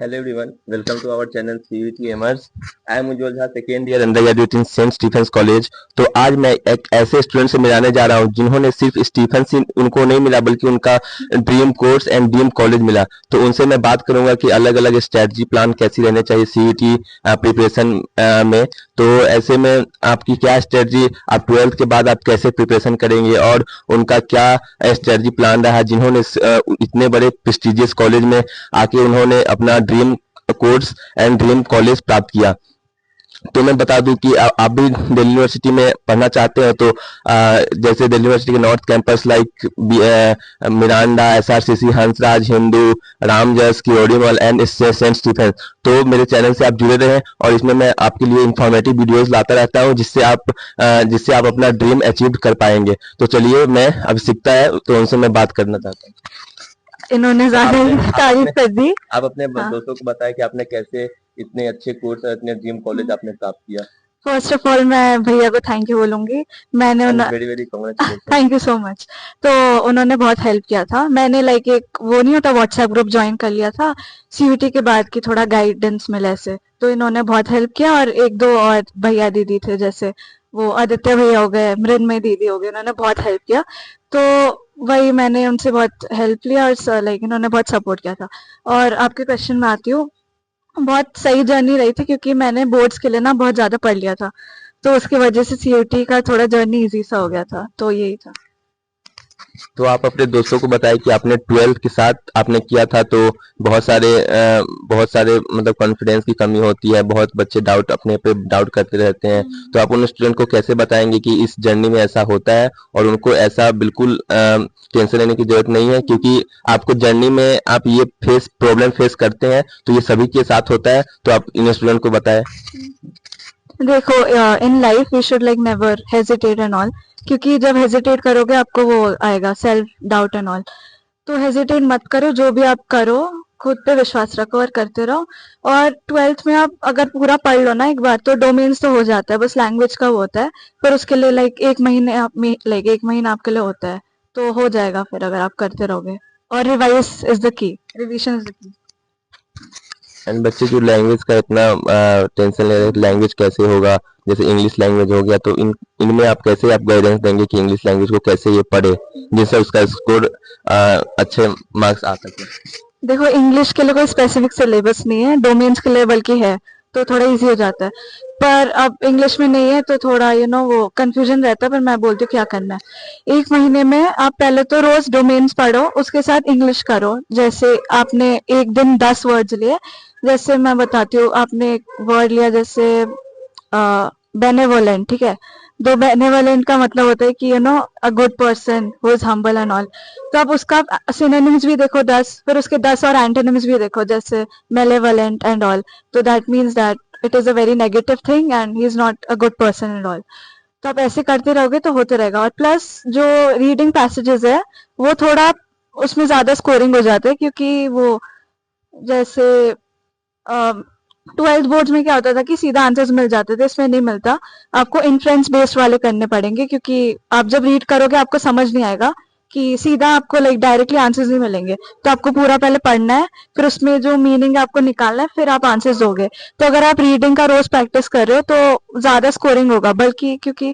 Hello everyone, welcome to our channel CVT Gamers. I am Ujjwal Jha, second year undergraduate in Saint Stephen's College. तो आज मैं एक ऐसे student से मिलाने जा रहा हूं जिन्होंने सिर्फ स्टीफेंस ही उनको नहीं मिला बल्कि उनका dream course and dream college मिला। तो उनसे मैं बात करूंगा कि अलग अलग स्ट्रेटजी प्लान कैसी रहने चाहिए सीईटी प्रिपरेशन में। तो ऐसे में आपकी क्या स्ट्रेटजी, आप 12th के बाद आप कैसे प्रिपरेशन करेंगे और उनका क्या स्ट्रेटजी प्लान रहा जिन्होंने इतने बड़े प्रेस्टिजियस कॉलेज में आके उन्होंने अपना dream course and dream college प्राप्त किया। तो मैं बता दूं कि आप भी दिल्ली यूनिवर्सिटी में पढ़ना चाहते हैं तो जैसे दिल्ली यूनिवर्सिटी के north campus like Miranda, SRCC, Hansraj, Hindu, Ramjas, Kirorimal and Saint Stephen's. तो मेरे चैनल से आप जुड़े रहें और इसमें मैं आपके लिए इंफॉर्मेटिव वीडियोस लाता रहता हूं जिससे आप अपना ड्रीम अचीव कर पाएंगे। तो चलिए, मैं अब सीखता है तो उनसे मैं बात करना चाहता हूँ। इन्होंने ज्यादा तारीफ कर दी। आप अपने दोस्तों को बताएं कि आपने कैसे इतने अच्छे कोर्स और इतने ड्रीम कॉलेज आपने प्राप्त किया। फर्स्ट ऑफ ऑल मैं भैया को थैंक यू बोलूंगी। मैंने very very congratulation. Thank you so much. तो उन्होंने बहुत हेल्प किया था। मैंने लाइक एक वो नहीं होता व्हाट्सएप ग्रुप ज्वाइन कर लिया था सीयूटी के बाद की थोड़ा गाइडेंस मिले ऐसे। तो इन्होंने बहुत हेल्प किया और एक दो और भैया दीदी थे जैसे वो आदित्य भैया हो गए, मृन्मय दीदी हो गए, उन्होंने बहुत हेल्प किया। तो वही मैंने उनसे बहुत हेल्प लिया और लाइक इन्होंने बहुत सपोर्ट किया था। और आपके क्वेश्चन में आती हूँ, बहुत सही जर्नी रही थी क्योंकि मैंने बोर्ड्स के लिए ना बहुत ज्यादा पढ़ लिया था, तो उसकी वजह से सीयूटी का थोड़ा जर्नी इजी सा हो गया था। तो यही था। तो आप अपने दोस्तों को बताएं कि आपने 12th के साथ आपने किया था तो बहुत सारे मतलब कॉन्फिडेंस की कमी होती है, बहुत बच्चे अपने पे डाउट करते रहते हैं। तो आप उन स्टूडेंट को कैसे बताएंगे कि इस जर्नी में ऐसा होता है और उनको ऐसा बिल्कुल टेंशन लेने की जरूरत नहीं है, क्योंकि आपको जर्नी में आप ये प्रॉब्लम फेस करते हैं तो ये सभी के साथ होता है। तो आप इन स्टूडेंट को बताएं। देखो, in life we should like never hesitate and all, क्योंकि जब हेजिटेट करोगे आपको वो आएगा सेल्फ डाउट एंड ऑल। तो हेजिटेट मत करो, जो भी आप करो खुद पे विश्वास रखो और करते रहो। और 12th में आप अगर पूरा पढ़ लो ना एक बार तो डोमेन्स तो हो जाता है, बस लैंग्वेज का वो होता है। पर उसके लिए लाइक एक महीना आपके लिए होता है, तो हो जाएगा फिर अगर आप करते रहोगे। और revise is the key, revision is the key. And बच्चे जो लैंग्वेज का इतना टेंशन ले रहे हैं लैंग्वेज कैसे होगा, जैसे इंग्लिश लैंग्वेज हो गया, तो इनमें आप कैसे आप गाइडेंस देंगे कि इंग्लिश लैंग्वेज को कैसे ये पढ़े जिससे उसका स्कोर अच्छे मार्क्स आ सके। देखो, इंग्लिश के लिए कोई स्पेसिफिक सिलेबस नहीं है, डोमेन्स के लिए बल्कि है, तो थोड़ा इजी हो जाता है। पर अब इंग्लिश में नहीं है तो थोड़ा वो कंफ्यूजन रहता है। पर मैं बोलती हूँ क्या करना है, एक महीने में आप पहले तो रोज डोमेन्स पढ़ो, उसके साथ इंग्लिश करो। जैसे आपने एक दिन 10 वर्ड्स लिए, जैसे मैं बताती हूँ, आपने वर्ड लिया जैसे बेनेवोलेंट, ठीक है। तो बेनेवोलेंट का मतलब होता है कि a good person who is humble and all. तो आप उसका सिनोनिम्स भी देखो 10, फिर उसके 10 और एंटोनिम्स भी देखो जैसे मेलेवोलेंट एंड ऑल। तो that means that it is a very negative thing and he is not a good person and all. तो आप ऐसे करते रहोगे तो होते रहेगा। और प्लस जो रीडिंग पैसेजेस है वो थोड़ा उसमें ज्यादा स्कोरिंग हो जाते हैं, क्योंकि वो जैसे 12th बोर्ड्स में क्या होता था कि सीधा आंसर्स मिल जाते थे, इसमें नहीं मिलता। आपको इन्फ्रेंस बेस्ड वाले करने पड़ेंगे, क्योंकि आप जब रीड करोगे आपको समझ नहीं आएगा कि सीधा आपको लाइक डायरेक्टली आंसर्स नहीं मिलेंगे। तो आपको पूरा पहले पढ़ना है, फिर उसमें जो मीनिंग है आपको निकालना है, फिर आप आंसर्स दोगे। तो अगर आप रीडिंग का रोज प्रैक्टिस कर रहे हो तो ज्यादा स्कोरिंग होगा, बल्कि क्योंकि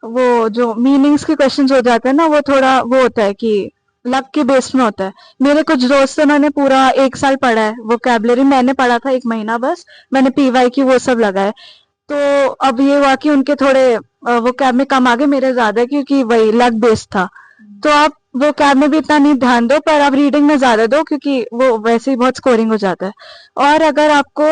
वो जो मीनिंग्स के क्वेश्चंस हो जाते हैं ना, वो थोड़ा वो होता है कि लक के बेस में होता है। मेरे कुछ दोस्त उन्होंने पूरा 1 साल पढ़ा है वोकैबुलरी, मैंने पढ़ा था 1 महीना बस। मैंने पीवाई की वो सब लगाए। तो अब ये हुआ कि उनके थोड़े वो कैब में कम आ गए, मेरे ज्यादा, क्योंकि वही लक बेस्ड था। तो आप वो कैब में भी इतना नहीं ध्यान दो, पर आप रीडिंग में ज्यादा दो, क्योंकि वो वैसे ही बहुत स्कोरिंग हो जाता है। और अगर आपको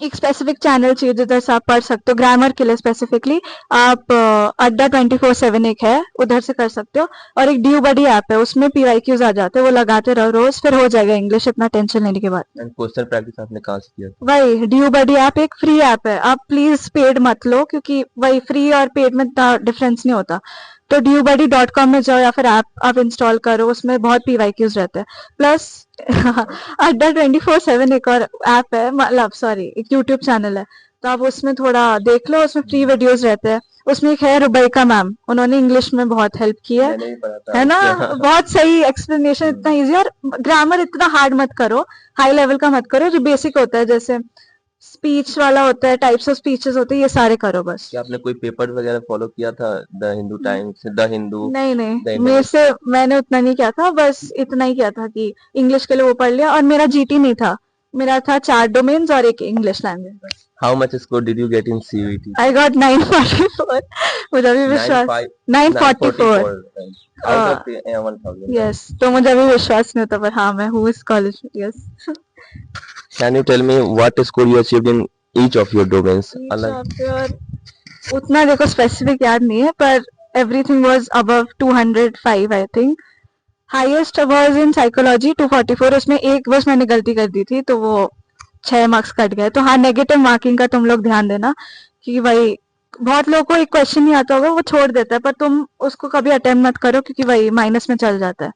एक स्पेसिफिक चैनल चाहिए जिधर से आप पढ़ सकते हो ग्रामर के लिए स्पेसिफिकली, आप अड्डा 24/7 एक है, उधर से कर सकते हो। और एक ड्यू बडी ऐप है, उसमें पीवाईक्यूज आ जाते हैं, वो लगाते रहो रोज, फिर हो जाएगा इंग्लिश इतना टेंशन लेने के बाद। क्वेश्चन प्रैक्टिस आपने कहाँ से किया? वही ड्यू बडी ऐप एक फ्री ऐप है, आप प्लीज पेड मत लो, क्योंकि वही फ्री और पेड में इतना डिफरेंस नहीं होता। तो dewbuddy.com में जाओ या फिर ऐप आप इंस्टॉल करो, उसमें बहुत पीवाईक्यूज रहते हैं। प्लस अड्डा 24/7 एक और ऐप है, मतलब सॉरी एक यूट्यूब चैनल है, तो आप उसमें थोड़ा देख लो, उसमें फ्री वीडियोस रहते हैं। उसमें एक है रुबैका मैम, उन्होंने इंग्लिश में बहुत हेल्प की है मैंने भी पढ़ा था है ना। उसका। बहुत सही एक्सप्लेनेशन, इतना इजी, और ग्रामर इतना हार्ड मत करो, हाई लेवल का मत करो, जो बेसिक होता है जैसे स्पीच वाला होता है, टाइप्स ऑफ स्पीचेस होते हैं, ये सारे करो बस। क्या आपने कोई पेपर वगैरह फॉलो किया था, the Hindu times, the Hindu, नहीं नहीं, द मेरे इंडियन से एक्सप्रेस? मैंने उतना नहीं किया था, बस इतना ही किया था कि इंग्लिश के लिए वो पढ़ लिया, और मेरा जीटी नहीं था, मेरा था 4 डोमेन्स और एक इंग्लिश लैंग्वेज बस। How much score did you get in CUET? I got 944, मुझे अभी विश्वास, 95 944। 944 आउट ऑफ 1000। यस, तो मुझे अभी विश्वास नहीं होता, पर हाँ मैं हूँ इस कॉलेज में, yes. Can you tell me what score you achieved in each of your domains? अलग उतना देखो स्पेसिफिक याद नहीं है, पर everything was above 205 I think. Highest was in psychology 244, उसमें एक बस मैंने गलती कर दी थी, तो वो 6 मार्क्स कट गए। तो हाँ, नेगेटिव मार्किंग का तुम लोग ध्यान देना, कि भाई बहुत लोगों को एक क्वेश्चन नहीं आता होगा, वो छोड़ देता है, पर तुम उसको कभी अटेम्प्ट मत करो, क्योंकि वही माइनस में चल जाता है,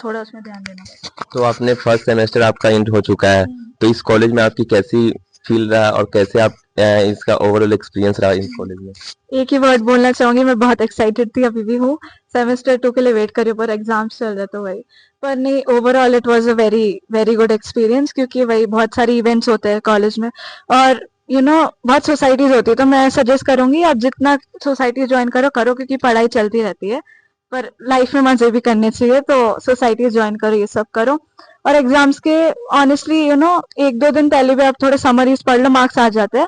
थोड़ा उसमें ध्यान देना। तो आपने फर्स्ट सेमेस्टर आपका एंड हो चुका है, तो इस कॉलेज में आपकी कैसी फील रहा और कैसे आप इसका ओवरऑल एक्सपीरियंस रहा इस कॉलेज में? एक ही वर्ड बोलना चाहूंगी, मैं बहुत एक्साइटेड थी, अभी भी हूँ। सेमेस्टर 2 के लिए वेट करी, पर एग्जाम्स चल रहे तो वही, पर नहीं, overall it was a very very good experience, क्योंकि वही बहुत सारे इवेंट्स होते हैं कॉलेज में, और बहुत सोसाइटीज होती है, तो मैं सजेस्ट करूंगी आप जितना सोसाइटी ज्वाइन करो करो, क्योंकि पढ़ाई चलती रहती है, पर लाइफ में मजे भी करने चाहिए, तो सोसाइटीज ज्वाइन करो, ये सब करो। और एग्जाम्स के ऑनेस्टली 1-2 दिन पहले भी आप थोड़े समरीज पढ़ लो, मार्क्स आ जाते हैं।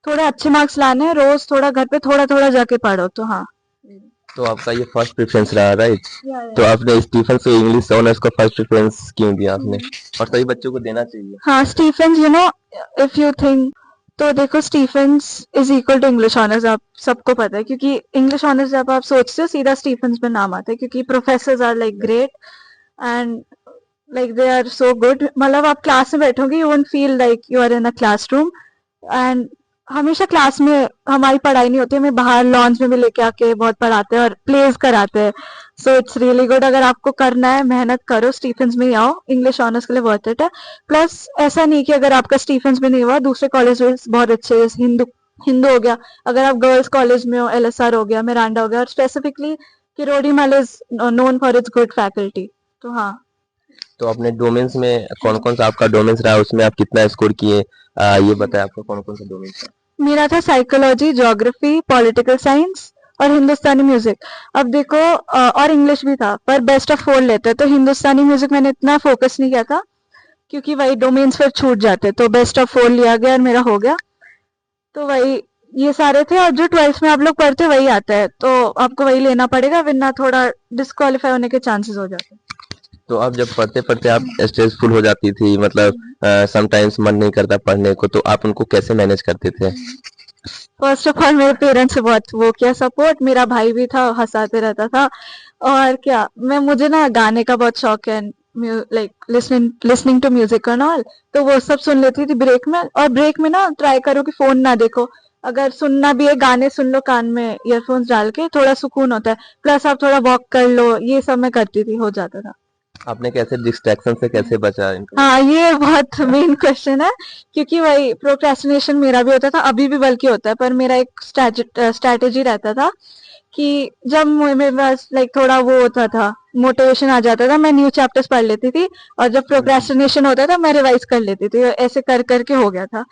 थोड़े अच्छे मार्क्स लाने हैं, रोज थोड़ा घर पे थोड़ा थोड़ा जाके पढ़ो, तो हाँ। तो आपका ये फर्स्ट प्रेफरेंस रहा, राइट? या तो आपने स्टीफन से इंग्लिश ऑनर्स का फर्स्ट प्रेफरेंस क्यों दिया आपने, और सभी बच्चों को देना चाहिए? हाँ, स्टीफेंस, इफ यू थिंक, तो देखो Stephen's is equal to English honours, आप सबको पता है, क्योंकि इंग्लिश ऑनर्स जब आप सोचते हो सीधा स्टीफेंस में नाम आता है, क्योंकि professors are like great, and like they are so good, मतलब आप क्लास में बैठोगे, you won't feel like you are in a classroom, and हमेशा क्लास में हमारी पढ़ाई नहीं होती, हमें बाहर लॉन्च में भी लेके आके बहुत पढ़ाते हैं और प्लेस कराते हैं, सो इट्स रियली गुड। अगर आपको करना है, मेहनत करो, स्टीफेंस में ही आओ, इंग्लिश ऑनर्स के लिए वर्थ इट है। प्लस ऐसा नहीं कि अगर आपका स्टीफेंस में नहीं हुआ, दूसरे कॉलेज में बहुत अच्छे, हिंदू हिंदू हो गया, अगर आप गर्ल्स कॉलेज में हो, एलएसआर हो गया, मिरांडा हो गया, और specifically Kirorimal is known for its good faculty, तो हाँ। तो अपने डोमेन्स में कौन कौन सा आपका डोमेन्स रहा, उसमें आप कितना स्कोर किए, ये बताया आपका कौन कौन सा डोमेन्स था? मेरा था साइकोलॉजी, ज्योग्राफी, पॉलिटिकल साइंस और हिंदुस्तानी म्यूजिक। अब देखो और इंग्लिश भी था, पर बेस्ट ऑफ 4 लेते, तो हिंदुस्तानी म्यूजिक मैंने इतना फोकस नहीं किया था, क्योंकि वही डोमेन्स फिर छूट जाते, तो बेस्ट ऑफ 4 लिया गया और मेरा हो गया। तो वही ये सारे थे, और जो 12th में आप लोग पढ़ते हैं वही आता है, तो आपको वही लेना पड़ेगा, वरना थोड़ा डिस्क्वालीफाई होने के चांसेस हो जाते हैं। तो आप जब पढ़ते पढ़ते आप स्ट्रेसफुल हो जाती थी, मतलब समटाइम्स मन नहीं करता पढ़ने को, तो आप उनको कैसे मैनेज करते थे? फर्स्ट ऑफ ऑल मेरे पेरेंट्स से बहुत वो किया सपोर्ट, मेरा भाई भी था, हंसाते रहता था, और क्या, मुझे ना गाने का बहुत शौक है, like listening to music and all, तो वो सब सुन लेती थी ब्रेक में, और ब्रेक में ना ट्राई करो कि फोन ना देखो, अगर सुनना भी है गाने सुन लो कान में ईयरफोन्स डाल के, थोड़ा सुकून होता है, प्लस आप थोड़ा वॉक कर लो, ये सब मैं करती थी, हो जाता था। आपने कैसे डिस्ट्रैक्शन से कैसे बचा इनको? हाँ, ये बहुत मेन क्वेश्चन है, क्योंकि वही प्रोक्रेस्टिनेशन मेरा भी होता था, अभी भी बल्कि होता है, पर मेरा एक स्ट्रैटेजी रहता था कि जब मेरे पास लाइक थोड़ा वो होता था, मोटिवेशन आ जाता था, मैं न्यू चैप्टर्स पढ़ लेती थी, और जब प्रोक्रेस्टिनेशन होता था मैं रिवाइज कर लेती थी, ऐसे कर करके हो गया था।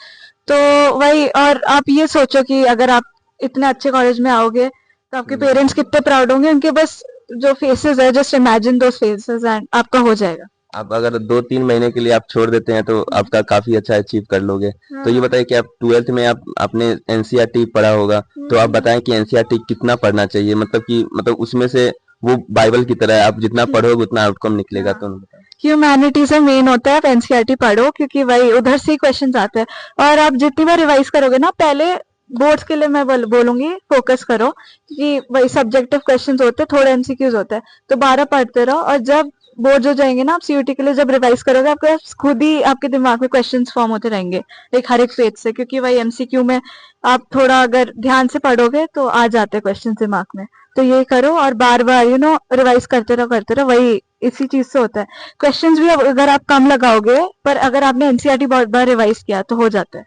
तो वही, और आप ये सोचो कि अगर आप इतने अच्छे कॉलेज में आओगे, तो आपके पेरेंट्स कितने प्राउड होंगे, उनके बस जो फेसेस है, just imagine those faces and आपका हो जाएगा। आप अगर 2-3 महीने के लिए आप छोड़ देते हैं तो आपका काफी अच्छा अचीव कर लोगे। तो ये बताइए कि आप 12th में आप आपने एनसीईआरटी पढ़ा होगा, तो आप बताएं कि एनसीईआरटी कितना पढ़ना चाहिए, मतलब उसमें से वो बाइबल की तरह है, आप जितना पढ़ोगे उतना आउटकम निकलेगा। तो बताएं। ह्यूमैनिटीज में मेन होता है, आप एनसीईआरटी पढ़ो, क्योंकि वही उधर से ही क्वेश्चंस आते हैं, और आप जितनी बार रिवाइज करोगे ना, पहले बोर्ड्स के लिए मैं बोलूंगी फोकस करो, क्योंकि वही सब्जेक्टिव क्वेश्चंस होते हैं, थोड़े एमसीक्यूज होते हैं, तो 12 पढ़ते रहो, और जब बोर्ड हो जाएंगे ना, आप सीयूटी के लिए जब रिवाइज करोगे, आपको खुद ही आपके दिमाग में क्वेश्चंस फॉर्म होते रहेंगे एक हर एक पेज से, क्योंकि वही एमसीक्यू में आप थोड़ा अगर ध्यान से पढ़ोगे तो आ जाते हैं क्वेश्चन दिमाग में। तो ये करो, और बार बार रिवाइज करते रहो, वही इसी चीज से होता है। क्वेश्चंस भी अगर आप कम लगाओगे, पर अगर आपने एनसीईआरटी बहुत बार रिवाइज किया तो हो जाता है,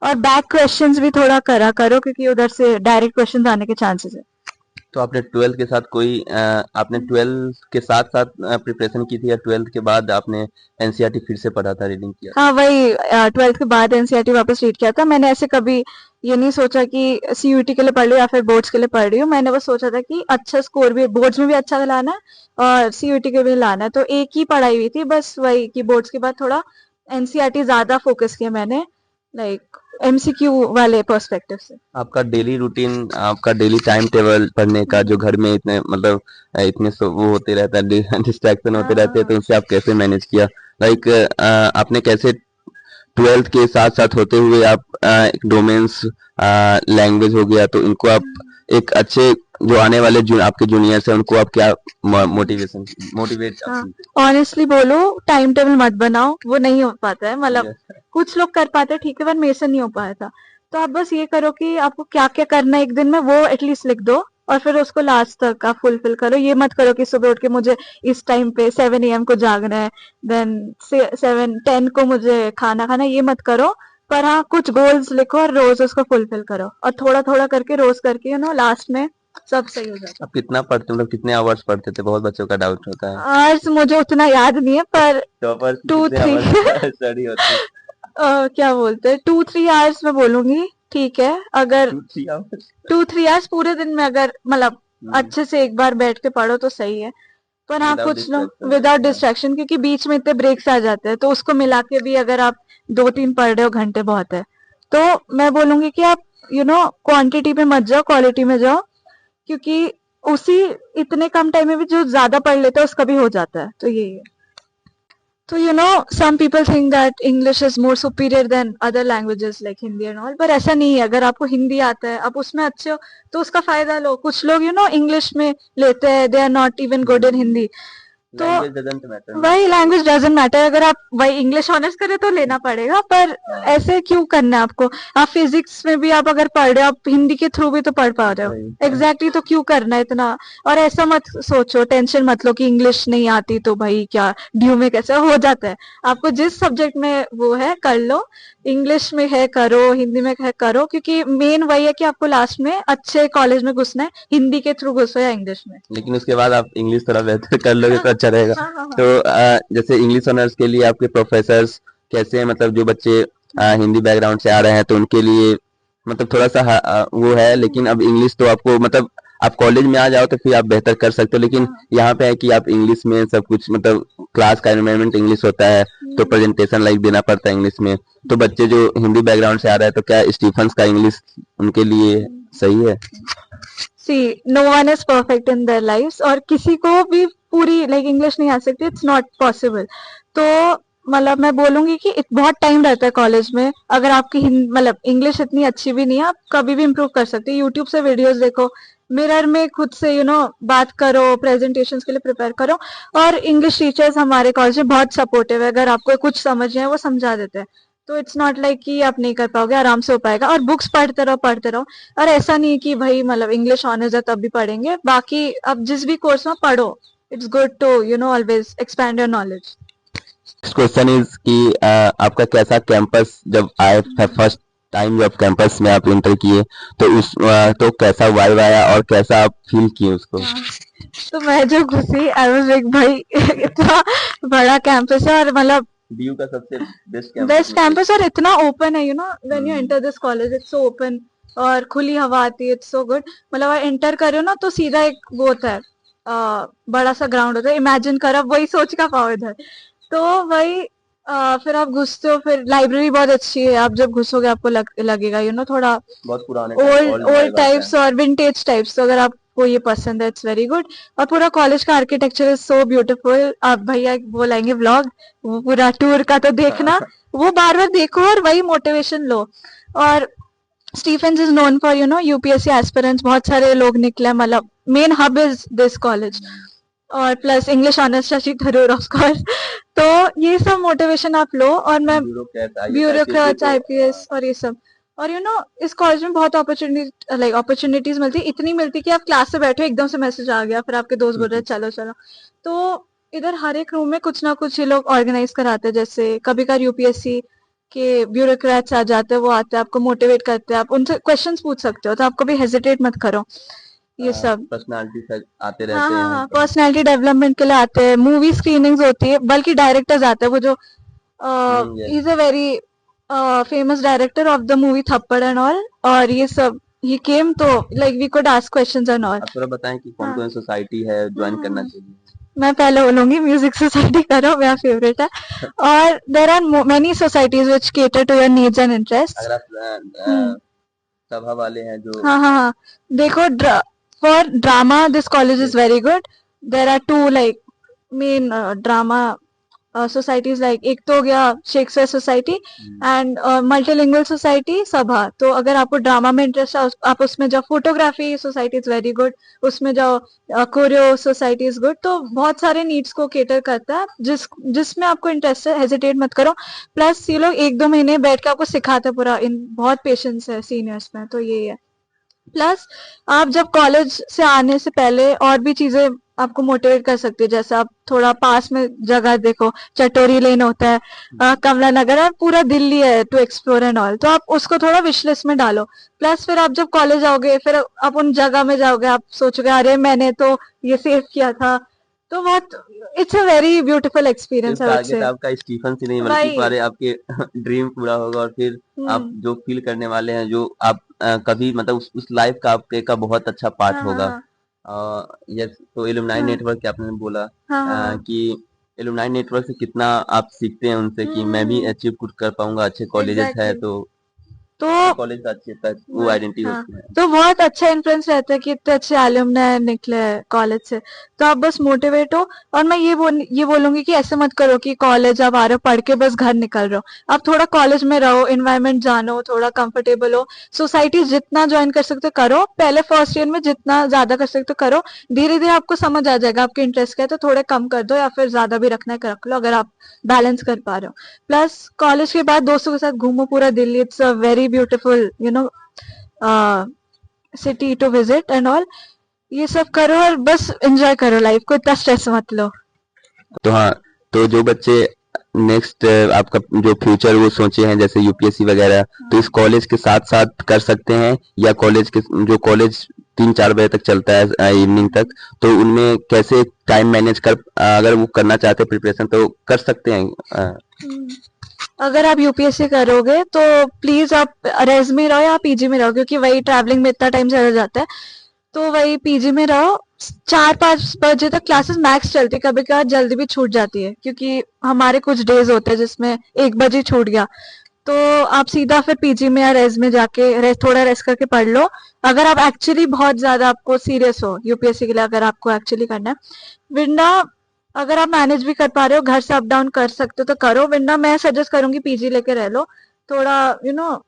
और बैक क्वेश्चंस भी थोड़ा करा करो क्योंकि उधर से डायरेक्ट क्वेश्चंस आने के चांसेस है। तो आपने 12th के साथ कोई आपने 12th के साथ साथ प्रिपरेशन की थी या 12th के बाद आपने एनसीईआरटी फिर से पढ़ा था, रीडिंग किया? हाँ वही 12th के बाद एनसीईआरटी वापस रीड किया था। मैंने ऐसे कभी ये नहीं सोचा कि सीयूईटी के लिए पढ़ रही हूँ या फिर बोर्ड्स के लिए पढ़ रही हूँ। मैंने बस सोचा था कि अच्छा स्कोर भी बोर्ड्स में भी अच्छा लाना है और सीयूईटी के भी लाना है, तो एक ही पढ़ाई हुई थी बस, वही कि बोर्ड्स के बाद थोड़ा एनसीईआरटी ज्यादा फोकस किया मैंने, लाइक एमसीक्यू वाले पर्सपेक्टिव से। आपका डेली रूटीन, आपका डेली टाइम टेबल पढ़ने का, जो घर में इतने मतलब इतने वो होते रहता है, डिस्ट्रैक्शन होते रहते हैं, तो इनसे आप कैसे मैनेज किया? लाइक आपने कैसे 12th के साथ साथ होते हुए आप एक डोमेन्स लैंग्वेज हो गया, तो इनको आप एक अच्छे जो आने वाले आपके जूनियर्स हैं उनको आप क्या मोटिवेट? ऑनेस्टली बोलो, टाइम टेबल मत बनाओ, वो नहीं हो पाता है। मतलब कुछ लोग कर पाते हैं ठीक है, पर मेरे से नहीं हो पाया था। तो आप बस ये करो कि आपको क्या क्या करना है एक दिन में वो एटलीस्ट लिख दो और फिर उसको लास्ट तक आप फुलफिल करो। ये मत करो कि सुबह उठ के मुझे इस टाइम पे 7 AM को जागना है, देन 7-10 को मुझे खाना खाना है, ये मत करो। पर हाँ कुछ गोल्स लिखो और रोज उसको फुलफिल करो और थोड़ा थोड़ा करके रोज करके लास्ट में सब सही हो जाता है। आप कितना पढ़ते, मतलब कितने आवर्स पढ़ते थे? बहुत बच्चों का डाउट होता है। आवर्स मुझे उतना याद नहीं है पर टॉपर्स 2-3 स्टडी होती है। क्या बोलते हैं 2-3 आवर्स मैं बोलूंगी, ठीक है। अगर 2-3 आवर्स पूरे दिन में अगर मतलब अच्छे से एक बार बैठ के पढ़ो तो सही है। पर हाँ कुछ लोग विदाउट डिस्ट्रैक्शन, क्योंकि बीच में इतने ब्रेक्स आ जाते हैं तो उसको मिला के भी अगर आप 2-3 पढ़ रहे हो घंटे बहुत है। तो मैं बोलूंगी कि आप क्वांटिटी पे मत जाओ, क्वालिटी में जाओ, क्योंकि उसी इतने कम टाइम में भी जो ज्यादा पढ़ लेता है उसका भी हो जाता है। तो यही है। तो some people think that English is more superior than other languages like Hindi and all, पर ऐसा नहीं है। अगर आपको हिंदी आता है, आप उसमें अच्छे हो तो उसका फायदा लो। कुछ लोग इंग्लिश में लेते हैं, they are not even good in Hindi। तो वही लैंग्वेज डजंट मैटर। अगर आप वही इंग्लिश ऑनर्स करें तो लेना पड़ेगा, पर ऐसे क्यों करना है आपको? आप फिजिक्स में भी आप अगर पढ़ रहे हो, आप हिंदी के थ्रू भी तो पढ़ पा रहे हो। एग्जैक्टली तो क्यों करना है इतना? और ऐसा मत सोचो, टेंशन मत लो कि इंग्लिश नहीं आती तो भाई क्या ड्यू में कैसे हो जाता है। आपको जिस सब्जेक्ट में वो है कर लो, इंग्लिश में है करो, हिंदी में है करो, क्योंकि मेन वही है कि आपको लास्ट में अच्छे कॉलेज में घुसना है, हिंदी के थ्रू घुसो या इंग्लिश में। लेकिन उसके बाद आप इंग्लिश थोड़ा बेहतर कर लोगे तो अच्छा रहेगा। तो जैसे इंग्लिश ऑनर्स के लिए आपके प्रोफेसर्स कैसे हैं? मतलब जो बच्चे हिंदी बैकग्राउंड से आ रहे हैं तो उनके लिए मतलब थोड़ा सा वो है, लेकिन अब इंग्लिश तो आपको मतलब आप कॉलेज में आ जाओ तो फिर आप बेहतर कर सकते हो, लेकिन यहाँ पे है कि आप इंग्लिश में सब कुछ मतलब क्लास का एनवायरनमेंट इंग्लिश होता है, तो प्रेजेंटेशन लाइक देना पड़ता है इंग्लिश में। तो बच्चे जो हिंदी बैकग्राउंड से आ रहे हैं तो क्या स्टीफन्स का इंग्लिश उनके लिए सही है? See no one is perfect in their lives, और किसी को भी पूरी लाइक इंग्लिश नहीं आ सकती, इट्स नॉट पॉसिबल। तो मतलब मैं बोलूंगी कि बहुत टाइम रहता है कॉलेज में। अगर आपकी मतलब इंग्लिश इतनी अच्छी भी नहीं है, आप कभी भी इम्प्रूव कर सकते हैं। यूट्यूब से वीडियोस देखो, मिरर में खुद से बात करो, प्रेजेंटेशंस के लिए प्रिपेयर करो। और इंग्लिश टीचर्स हमारे कॉलेज में बहुत सपोर्टिव है, अगर आपको कुछ समझ है वो समझा देते हैं। तो इट्स नॉट लाइक कि आप नहीं कर पाओगे, आराम से हो पाएगा। और बुक्स पढ़ते रहो पढ़ते रहो। और ऐसा नहीं कि भाई मतलब इंग्लिश ऑनर्स है तब भी पढ़ेंगे, बाकी अब जिस भी कोर्स में पढ़ो, it's good to always expand your knowledge. Question is कि आपका कैसा कैंपस जब आए फर्स्ट टाइम जब कैंपस में आप इंटर किए तो उस तो कैसा वाइब आया और कैसा आप फील किए उसको? तो मैं जो घुसी, आई वाज लाइक भाई इतना बड़ा कैंपस है और मतलब बीयू का सबसे बेस्ट कैंपस और इतना ओपन है, when you enter this college it's so open और खुली हवा आती है, इट्स सो गुड। मतलब आप एंटर करो ना तो सीधा एक वो होता है, बड़ा सा ग्राउंड होता है, इमेजिन करो, वही सोच का पाओ इधर। तो वही फिर आप घुसते हो, फिर लाइब्रेरी बहुत अच्छी है। आप जब घुसोगे आपको लगेगा थोड़ा बहुत पुराने ओल्ड टाइप्स और विंटेज टाइप्स। तो अगर आपको ये पसंद है इट्स वेरी गुड। और पूरा कॉलेज का आर्किटेक्चर इज सो ब्यूटीफुल। आप भैया बोलेंगे व्लॉग, वो पूरा टूर का तो देखना, वो बार बार देखो और वही मोटिवेशन लो। और Stephens is known for UPSC aspirants, बहुत सारे लोग निकले, मतलब main hub is this college. और plus English honours Shashi Tharoor of course. तो ये सब मोटिवेशन आप लो। और मैं ब्यूरोक्रेट्स, आईपीएस और ये सब। और इस कॉलेज में बहुत अपॉर्चुनिटीज मिलती है, इतनी मिलती कि आप क्लास से बैठे एकदम से मैसेज आ गया, फिर आपके दोस्त बोल रहे चलो चलो। तो इधर हर एक रूम में कुछ ना कुछ ये लोग ऑर्गेनाइज कराते हैं, जैसे कभी कभार यूपीएससी कि ब्यूरोक्रेट्स आ जाते हैं, वो आते हैं आपको मोटिवेट करते हैं, आप उनसे क्वेश्चंस पूछ सकते हो, तो आप कभी हेजिटेट मत करो। ये सब पर्सनालिटी आते हाँ रहते हाँ हैं हाँ, पर्सनैलिटी डेवलपमेंट के लिए आते हैं, मूवी स्क्रीनिंग्स होती है, बल्कि डायरेक्टर्स आते हैं, वो जो is a very famous director of the movie Thappad and all, और ये सब ही केम, तो like we could ask questions and all. आप थोड़ा बताएं कि कौन हाँ कौन सोसाइटी है ज्वाइन करना हम्म, चाहिए। मैं पहले बोलूंगी म्यूजिक सोसाइटी करो, मेरा फेवरेट है। और there are many societies which cater to your needs and interest. अगर आप सभा वाले हैं जो हाँ हाँ हाँ, देखो for drama this college is very good. There are two like main drama societies, like एक तो हो गया Shakespeare society and multilingual society Sabha. तो अगर आपको ड्रामा में इंटरेस्ट है आप उसमें जाओ। Photography society is very good, उसमें जाओ। Chorio society is good. तो बहुत सारे नीड्स को केटर करता है, जिसमें आपको इंटरेस्ट है हेजिटेट मत करो। प्लस ये लोग 1-2 महीने बैठ के आपको सिखाते पूरा, इन बहुत पेशेंस है सीनियर्स में, तो ये है। प्लस आप जब कॉलेज से आने से पहले और भी चीजें आपको मोटिवेट कर सकती है, जैसे आप थोड़ा पास में जगह देखो, चटोरी लेन होता है, कमला नगर है, पूरा दिल्ली है टू एक्सप्लोर एंड ऑल, तो आप उसको थोड़ा विश लिस्ट में डालो। प्लस फिर आप जब कॉलेज आओगे, फिर आप उन जगह में जाओगे, आप सोचोगे अरे मैंने तो ये सेव किया था। तो बहुत it's a very beautiful experience, सिर्फ आई वुड टारगेट से। आपका स्टीफन से नहीं बल्कि भाई पूरे आपके ड्रीम पूरा होगा और फिर आप जो फील करने वाले हैं जो आप कभी मतलब उस लाइफ का आपके का बहुत अच्छा पार्ट हाँ हाँ होगा। हाँ यस, तो एलुमनाई हाँ नेटवर्क के आपने बोला हाँ हाँ कि एलुमनाई नेटवर्क से कितना आप सीखते हैं उनसे कि मैं भी अचीव कुछ कर पाऊंगा। अच्छे कॉलेजेस है एग्जैक्टली। तो तो हर कॉलेज का अच्छी होता है, वो आइडेंटिटी हाँ, होती है। तो बहुत अच्छा इन्फ्लुएंस रहता है कि इतने अच्छे एलुमनाई निकले हैं कॉलेज से। तो आप बस मोटिवेट हो। और मैं ये बोलूंगी कि ऐसे मत करो कि कॉलेज आप आ रहे हो पढ़ के बस घर निकल रहे हो। आप थोड़ा कॉलेज में रहो, इन्वायरमेंट जानो, थोड़ा कंफर्टेबल हो। सोसाइटी जितना ज्वाइन कर सकते हो करो, पहले फर्स्ट ईयर में जितना ज्यादा कर सकते हो करो। धीरे धीरे आपको समझ आ जाएगा आपके इंटरेस्ट क्या है, तो थोड़े कम कर दो या फिर ज्यादा भी रखना है रख लो, अगर आप बैलेंस कर पा रहे हो। प्लस कॉलेज के बाद दोस्तों के साथ घूमो पूरा Delhi, it's a very beautiful city to visit and all. ये सब करो और बस एंजॉय करो लाइफ को, इतना स्ट्रेस मत लो। तो हाँ, तो जो बच्चे नेक्स्ट आपका जो फ्यूचर वो सोचे हैं जैसे यूपीएससी वगैरह, तो इस कॉलेज के साथ साथ कर सकते हैं या कॉलेज के जो कॉलेज 3-4 बजे तक चलता है इवनिंग तक, तो उनमें कैसे टाइम मैनेज कर अगर वो करना चाहते हैं प्रिपरेशन तो कर सकते हैं। अगर आप यूपीएससी करोगे तो प्लीज आप रेज में रहो या पीजी में रहो, क्योंकि वही ट्रैवलिंग में इतना टाइम चला जाता है। तो वही पीजी में रहो। 4-5 बजे तक क्लासेस मैक्स चलती है, कभी कभार जल्दी भी छूट जाती है, क्योंकि हमारे कुछ डेज होते हैं जिसमें 1 बजे छूट गया। तो आप सीधा फिर पीजी में या रेज में जाके थोड़ा रेस्ट करके पढ़ लो। अगर आप एक्चुअली बहुत ज्यादा आपको सीरियस हो यूपीएससी के लिए, अगर आपको एक्चुअली करना है, वरना अगर आप मैनेज भी कर पा रहे हो, घर से अप डाउन कर सकते हो तो करो, वरना मैं सजेस्ट करूंगी पीजी लेके रह लो। थोड़ा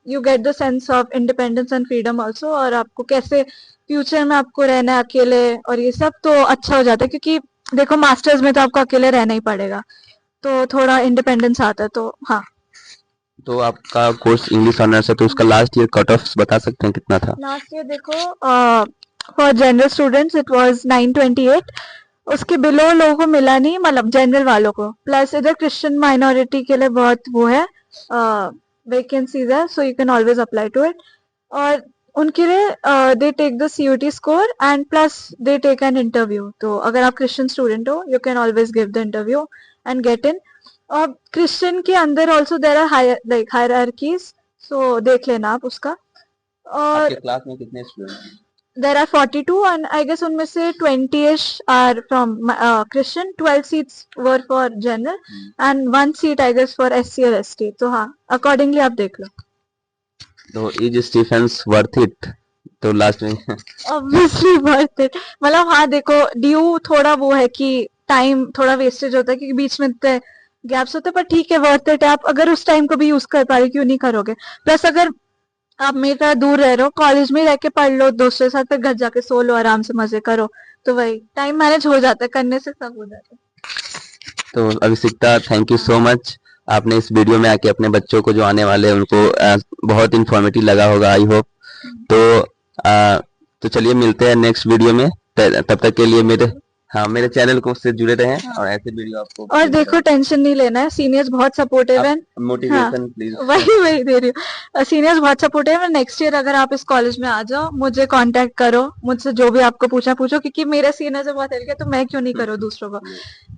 you get the sense of independence and freedom also, और आपको कैसे फ्यूचर में आपको रहना है अकेले और ये सब तो अच्छा हो जाता है, क्योंकि देखो मास्टर्स में तो आपको अकेले रहना ही पड़ेगा, तो थोड़ा इंडिपेंडेंस आता है, तो हाँ। तो आपका कोर्स इंग्लिश ऑनर्स है तो उसका लास्ट ईयर कट ऑफ बता सकते हैं कितना था? लास्ट ईयर देखो, for general students it was 928। उसके बिलो लोगों को मिला नहीं, मतलब जनरल वालों को। प्लस इधर क्रिश्चियन माइनॉरिटी के लिए बहुत वो है, वैकेंसीज है, so you can always apply to it. और उनके लिए they take the CUET score and plus they take an interview. तो अगर आप क्रिश्चियन स्टूडेंट हो you can always give the interview and get in. और क्रिश्चियन के अंदर also there are like hierarchies, so देख लेना आप उसका। और आपके क्लास में कितने स्टूडेंट हैं? there are 42 and I guess उनमें से 20ish are from Christian, 12 seats were for general and 1 seat I guess for SC और ST। तो हाँ, accordingly आप देख लो। तो इज स्टीफेंस वर्थ इट? तो लास्ट में Obviously worth it। मतलब हाँ देखो, ड्यू थोड़ा वो है कि टाइम थोड़ा वेस्टेज होता है, क्योंकि बीच में इतने गैप्स होते हैं, पर ठीक है वर्थ इट है। आप अगर उस टाइम को भी यूज कर पा रहे क्यों नहीं करोगे। प्लस अगर आप मेरी तरह दूर रह रहे हो, कॉलेज में रह के पढ़ लो दोस्तों के साथ, फिर घर जाके सो लो, आराम से मजे करो, तो वही टाइम मैनेज हो जाता है, करने से सब हो जाता है। तो अभिषिक्ता, थैंक यू सो मच। आपने इस वीडियो में आके अपने बच्चों को जो आने वाले हैं उनको बहुत इन्फॉर्मेटिव लगा होगा आई होप। तो तो चलिए मिलते हैं नेक्स्ट वीडियो में, तब तक के लिए मेरे हाँ मेरे चैनल को से जुड़े रहें हाँ। और ऐसे वीडियो आपको और देखो टेंशन नहीं लेना है, सीनियर्स बहुत सपोर्टिव है। हाँ मोटिवेशन प्लीज। वही दे रही हूँ, सीनियर्स बहुत सपोर्टिव है। नेक्स्ट ईयर अगर आप इस कॉलेज में आ जाओ, मुझे कांटेक्ट करो, मुझसे जो भी आपको पूछना पूछो, क्योंकि मेरे सीनियर से बहुत हेल्प किया, तो मैं क्यों नहीं करूँ दूसरों को,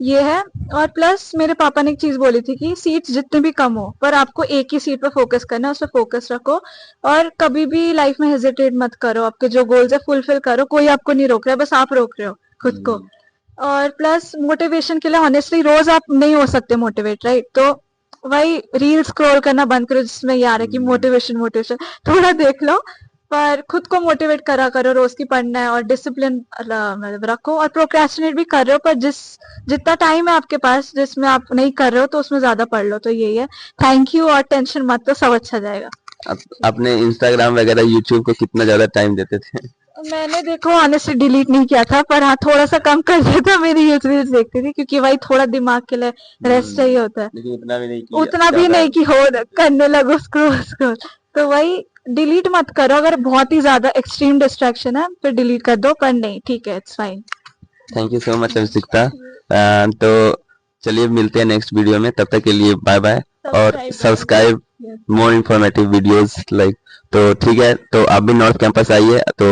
ये है। और प्लस मेरे पापा ने एक चीज बोली थी कि सीट्स जितने भी कम हो पर आपको एक ही सीट पर फोकस करना है, उस पर फोकस रखो और कभी भी लाइफ में हेजिटेट मत करो, आपके जो गोल्स है फुलफिल करो, कोई आपको नहीं रोक रहा है, बस आप रोक रहे हो खुद को। और प्लस मोटिवेशन के लिए ऑनेस्टली रोज आप नहीं हो सकते मोटिवेट, राइट? तो वही रील स्क्रॉल करना बंद करो जिसमें ये आ रहा है कि मोटिवेशन मोटिवेशन, थोड़ा देख लो पर खुद को मोटिवेट करा करो, रोज की पढ़ना है और डिसिप्लिन मतलब रखो। और प्रोक्रेस्टिनेट भी कर रहे हो पर जितना टाइम है आपके पास जिसमें आप नहीं कर रहे हो तो उसमें ज्यादा पढ़ लो, तो यही है। थैंक यू और टेंशन मत, तो सब अच्छा जाएगा। अपने इंस्टाग्राम वगैरह यूट्यूब को कितना ज्यादा टाइम देते थे? मैंने देखो ऑनेस्टली डिलीट नहीं किया था, पर हाँ थोड़ा सा कम कर दिया था, मेरी रील्स देखती थी क्योंकि भाई थोड़ा दिमाग के लिए रेस्ट चाहिए होता है। लेकिन उतना भी नहीं किया, उतना भी नहीं कि हो करने लगो स्क्रॉल स्क्रॉल, तो वही डिलीट मत करो, अगर बहुत ही ज्यादा एक्सट्रीम डिस्ट्रैक्शन है फिर डिलीट कर दो, पर नहीं ठीक है, it's fine. Thank you so much Abhishikta. तो चलिए मिलते हैं नेक्स्ट वीडियो में, तब तक के लिए बाय बाय और सब्सक्राइब मोर इंफॉर्मेटिव वीडियोस लाइक। तो ठीक है, तो आप भी नॉर्थ कैंपस आइए तो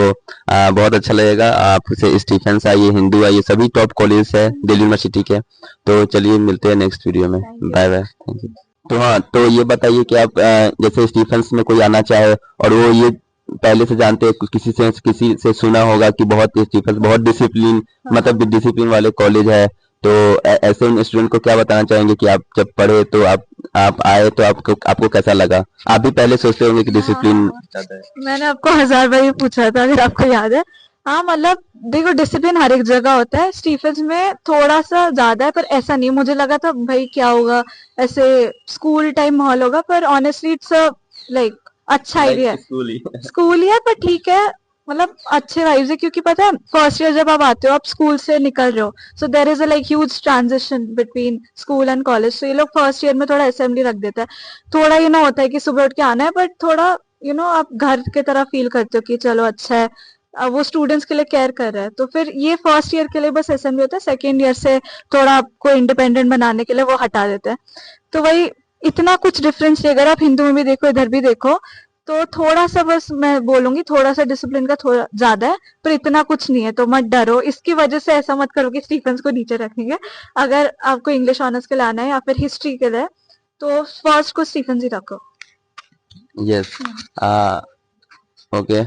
बहुत अच्छा लगेगा। आप से स्टीफेंस आइए, हिंदू आइए, सभी टॉप कॉलेज है दिल्ली यूनिवर्सिटी के। तो चलिए मिलते हैं नेक्स्ट वीडियो में, बाय बाय, थैंक यू। तो हाँ, तो ये बताइए कि आप जैसे स्टीफेंस में कोई आना चाहे और वो ये पहले से जानते हैं, किसी से सुना होगा कि बहुत स्टीफेंस बहुत डिसिप्लिन, मतलब डिसिप्लिन वाले कॉलेज है, तो ऐसे स्टूडेंट को क्या बताना चाहेंगे कि आप जब पढ़े तो आप आए तो आपको कैसा लगा? आप भी पहले सोचते होंगे कि डिसिप्लिन मैंने आपको 1000 बार ये पूछा था अगर आपको याद है। हाँ मतलब देखो डिसिप्लिन हर एक जगह होता है, स्टीफेंस में थोड़ा सा ज्यादा है पर ऐसा नहीं, मुझे लगा था भाई क्या होगा, ऐसे स्कूल टाइम माहौल होगा, पर ऑनेस्टली इट्स लाइक अच्छा आइडिया है। स्कूल ही है पर ठीक है, मतलब अच्छे वाइब्स है, क्योंकि पता है फर्स्ट ईयर जब आप आते हो आप स्कूल से निकल रहे हो, so there is a like huge transition between school and college. तो ये लोग फर्स्ट ईयर में थोड़ा असेंबली रख देता है, थोड़ा ये ना होता है कि सुबह उठ के आना है, बट थोड़ा आप घर की तरह फील करते हो कि चलो अच्छा है, वो स्टूडेंट्स के लिए केयर कर रहा है। तो फिर ये फर्स्ट ईयर के लिए बस असेंबली होता है, सेकेंड ईयर से थोड़ा आपको इंडिपेंडेंट बनाने के लिए वो हटा देते हैं। तो वही इतना कुछ डिफरेंस नहीं, अगर आप हिंदू में भी देखो इधर भी देखो, तो थोड़ा सा बस मैं बोलूंगी थोड़ा सा डिसिप्लिन का थोड़ा ज्यादा है, पर इतना कुछ नहीं है, तो मत डरो इसकी वजह से, ऐसा मत करो कि स्टीफेंस को नीचे रखेंगे। अगर आपको इंग्लिश ऑनर्स के लिए आना है या फिर हिस्ट्री के लिए, तो फर्स्ट को स्टीफेंस ही रखो। Yes, okay.